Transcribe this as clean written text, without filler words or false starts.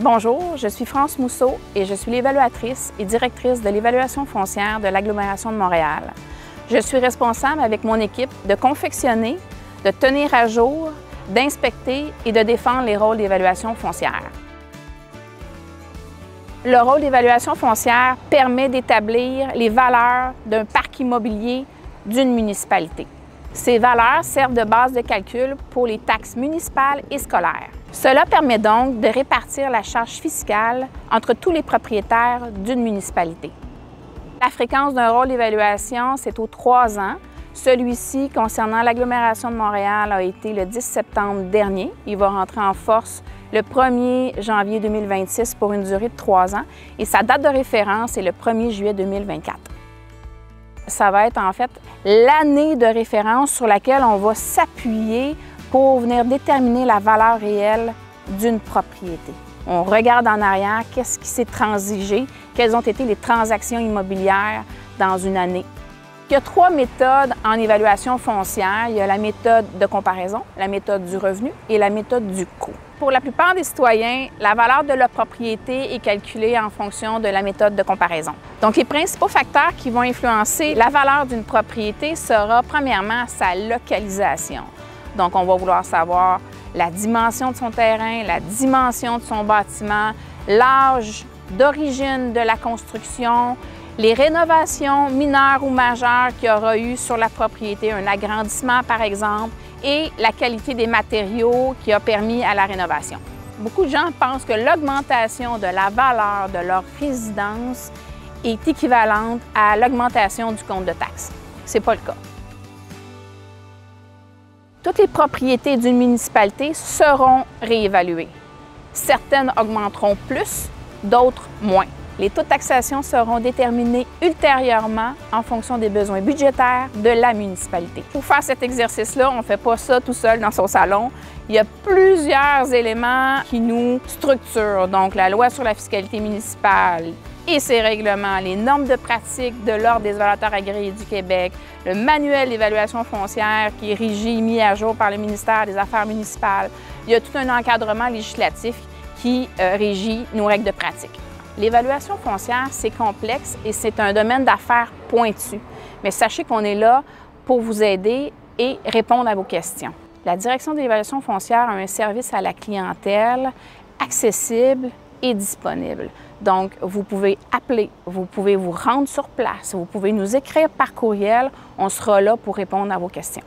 Bonjour, je suis France Mousseau et je suis l'évaluatrice et directrice de l'évaluation foncière de l'agglomération de Montréal. Je suis responsable avec mon équipe de confectionner, de tenir à jour, d'inspecter et de défendre les rôles d'évaluation foncière. Le rôle d'évaluation foncière permet d'établir les valeurs d'un parc immobilier d'une municipalité. Ces valeurs servent de base de calcul pour les taxes municipales et scolaires. Cela permet donc de répartir la charge fiscale entre tous les propriétaires d'une municipalité. La fréquence d'un rôle d'évaluation, c'est aux 3 ans. Celui-ci, concernant l'agglomération de Montréal, a été le 10 septembre dernier. Il va rentrer en force le 1er janvier 2026 pour une durée de 3 ans et sa date de référence est le 1er juillet 2024. Ça va être en fait l'année de référence sur laquelle on va s'appuyer pour venir déterminer la valeur réelle d'une propriété. On regarde en arrière qu'est-ce qui s'est transigé, quelles ont été les transactions immobilières dans une année. Il y a 3 méthodes en évaluation foncière. Il y a la méthode de comparaison, la méthode du revenu et la méthode du coût. Pour la plupart des citoyens, la valeur de leur propriété est calculée en fonction de la méthode de comparaison. Donc, les principaux facteurs qui vont influencer la valeur d'une propriété sera premièrement sa localisation. Donc, on va vouloir savoir la dimension de son terrain, la dimension de son bâtiment, l'âge d'origine de la construction, les rénovations mineures ou majeures qu'il y aura eu sur la propriété, un agrandissement par exemple, et la qualité des matériaux qui a permis à la rénovation. Beaucoup de gens pensent que l'augmentation de la valeur de leur résidence est équivalente à l'augmentation du compte de taxes. Ce n'est pas le cas. Toutes les propriétés d'une municipalité seront réévaluées. Certaines augmenteront plus, d'autres moins. Les taux de taxation seront déterminés ultérieurement en fonction des besoins budgétaires de la municipalité. Pour faire cet exercice-là, on ne fait pas ça tout seul dans son salon. Il y a plusieurs éléments qui nous structurent. Donc, la loi sur la fiscalité municipale et ses règlements, les normes de pratique de l'Ordre des évaluateurs agréés du Québec, le manuel d'évaluation foncière qui est régi et mis à jour par le ministère des Affaires municipales. Il y a tout un encadrement législatif qui régit nos règles de pratique. L'évaluation foncière, c'est complexe et c'est un domaine d'affaires pointu. Mais sachez qu'on est là pour vous aider et répondre à vos questions. La Direction de l'évaluation foncière a un service à la clientèle accessible et disponible. Donc, vous pouvez appeler, vous pouvez vous rendre sur place, vous pouvez nous écrire par courriel. On sera là pour répondre à vos questions.